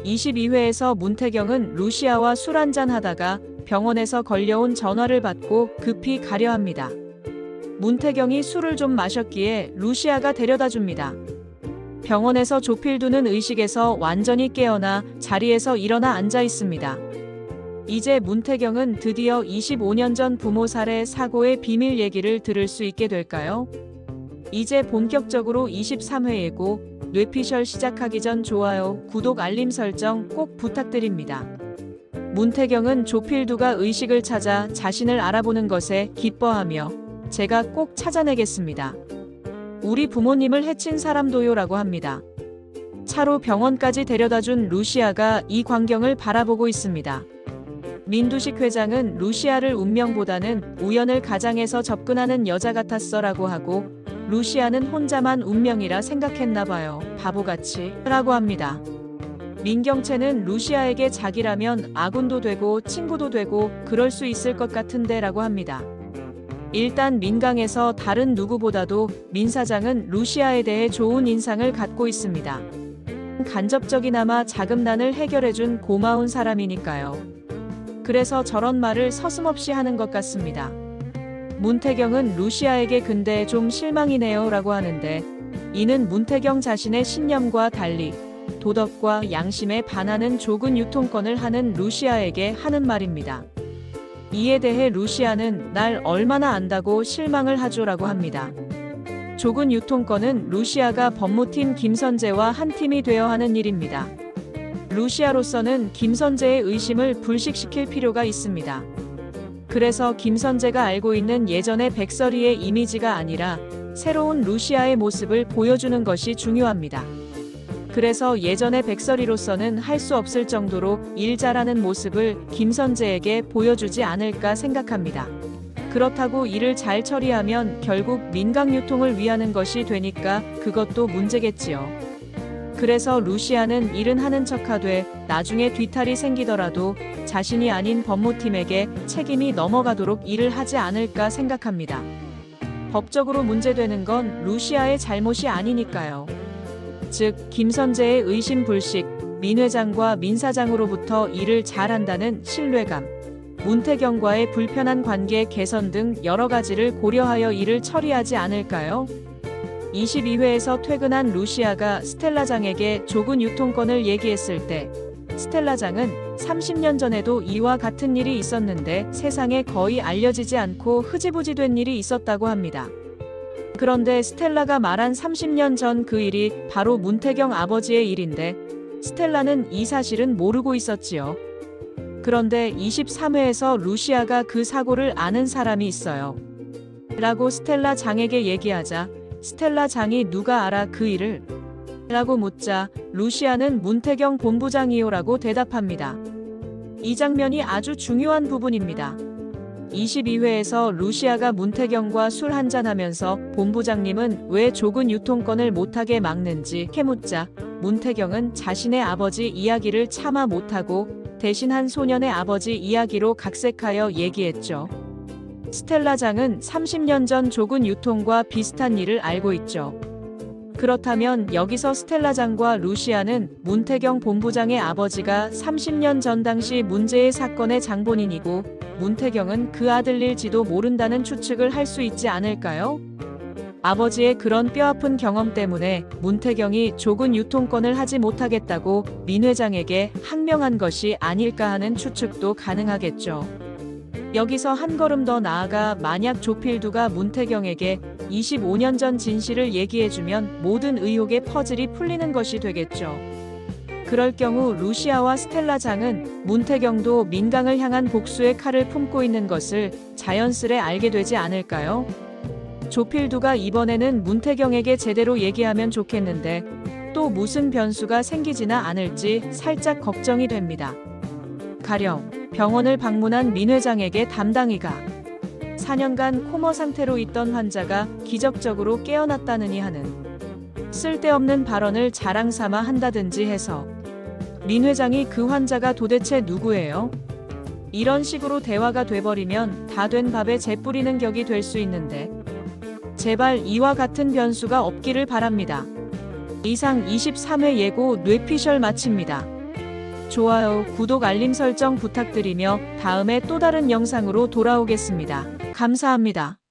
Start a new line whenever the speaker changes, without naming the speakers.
22회에서 문태경은 루시아와 술 한잔 하다가 병원에서 걸려온 전화를 받고 급히 가려 합니다. 문태경이 술을 좀 마셨기에 루시아가 데려다 줍니다. 병원에서 조필두는 의식에서 완전히 깨어나 자리에서 일어나 앉아 있습니다. 이제 문태경은 드디어 25년 전 부모 살해 사고의 비밀 얘기를 들을 수 있게 될까요? 이제 본격적으로 23회 예고, 뇌피셜 시작하기 전 좋아요, 구독, 알림 설정 꼭 부탁드립니다. 문태경은 조필두가 의식을 찾아 자신을 알아보는 것에 기뻐하며 제가 꼭 찾아내겠습니다. 우리 부모님을 해친 사람도요라고 합니다. 차로 병원까지 데려다준 루시아가 이 광경을 바라보고 있습니다. 민두식 회장은 루시아를 운명보다는 우연을 가장해서 접근하는 여자 같았어라고 하고, 루시아는 혼자만 운명이라 생각했나봐요. 바보같이 라고 합니다. 민경채는 루시아에게 자기라면 아군도 되고 친구도 되고 그럴 수 있을 것 같은데 라고 합니다. 일단 민강에서 다른 누구보다도 민 사장은 루시아에 대해 좋은 인상을 갖고 있습니다. 간접적이나마 자금난을 해결해준 고마운 사람이니까요. 그래서 저런 말을 서슴없이 하는 것 같습니다. 문태경은 루시아에게 근데 좀 실망이네요 라고 하는데, 이는 문태경 자신의 신념과 달리 도덕과 양심에 반하는 좁은 유통권을 하는 루시아에게 하는 말입니다. 이에 대해 루시아는 날 얼마나 안다고 실망을 하죠라고 합니다. 좁은 유통권은 루시아가 법무팀 김선재와 한 팀이 되어 하는 일입니다. 루시아로서는 김선재의 의심을 불식시킬 필요가 있습니다. 그래서 김선재가 알고 있는 예전의 백설이의 이미지가 아니라 새로운 루시아의 모습을 보여주는 것이 중요합니다. 그래서 예전의 백설이로서는 할 수 없을 정도로 일 잘하는 모습을 김선재에게 보여주지 않을까 생각합니다. 그렇다고 일을 잘 처리하면 결국 민강 유통을 위하는 것이 되니까 그것도 문제겠지요. 그래서 루시아는 일은 하는 척하되 나중에 뒤탈이 생기더라도 자신이 아닌 법무팀에게 책임이 넘어가도록 일을 하지 않을까 생각합니다. 법적으로 문제되는 건 루시아의 잘못이 아니니까요. 즉, 김선재의 의심불식, 민 회장과 민 사장으로부터 일을 잘한다는 신뢰감, 문태경과의 불편한 관계 개선 등 여러 가지를 고려하여 일을 처리하지 않을까요? 22회에서 퇴근한 루시아가 스텔라장에게 좁은 유통권을 얘기했을 때, 스텔라장은 30년 전에도 이와 같은 일이 있었는데 세상에 거의 알려지지 않고 흐지부지 된 일이 있었다고 합니다. 그런데 스텔라가 말한 30년 전 그 일이 바로 문태경 아버지의 일인데, 스텔라는 이 사실은 모르고 있었지요. 그런데 23회에서 루시아가 그 사고를 아는 사람이 있어요 라고 스텔라 장에게 얘기하자, 스텔라 장이 누가 알아 그 일을? 라고 묻자 루시아는 문태경 본부장이요 라고 대답합니다. 이 장면이 아주 중요한 부분입니다. 22회에서 루시아가 문태경과 술 한잔하면서 본부장님은 왜 좁은 유통권을 못하게 막는지 캐묻자, 문태경은 자신의 아버지 이야기를 차마 못하고 대신 한 소년의 아버지 이야기로 각색하여 얘기했죠. 스텔라 장은 30년 전 좁은 유통과 비슷한 일을 알고 있죠. 그렇다면 여기서 스텔라 장과 루시아는 문태경 본부장의 아버지가 30년 전 당시 문제의 사건의 장본인이고 문태경은 그 아들일지도 모른다는 추측을 할 수 있지 않을까요? 아버지의 그런 뼈아픈 경험 때문에 문태경이 좁은 유통권을 하지 못하겠다고 민 회장에게 항명한 것이 아닐까 하는 추측도 가능하겠죠. 여기서 한 걸음 더 나아가 만약 조필두가 문태경에게 25년 전 진실을 얘기해주면 모든 의혹의 퍼즐이 풀리는 것이 되겠죠. 그럴 경우 루시아와 스텔라 장은 문태경도 민강을 향한 복수의 칼을 품고 있는 것을 자연스레 알게 되지 않을까요? 조필두가 이번에는 문태경에게 제대로 얘기하면 좋겠는데 또 무슨 변수가 생기지나 않을지 살짝 걱정이 됩니다. 가령 병원을 방문한 민 회장에게 담당의가 4년간 코머 상태로 있던 환자가 기적적으로 깨어났다느니 하는 쓸데없는 발언을 자랑 삼아 한다든지 해서 민 회장이 그 환자가 도대체 누구예요? 이런 식으로 대화가 돼버리면 다 된 밥에 재 뿌리는 격이 될 수 있는데 제발 이와 같은 변수가 없기를 바랍니다. 이상 23회 예고 뇌피셜 마칩니다. 좋아요, 구독, 알림 설정 부탁드리며 다음에 또 다른 영상으로 돌아오겠습니다. 감사합니다.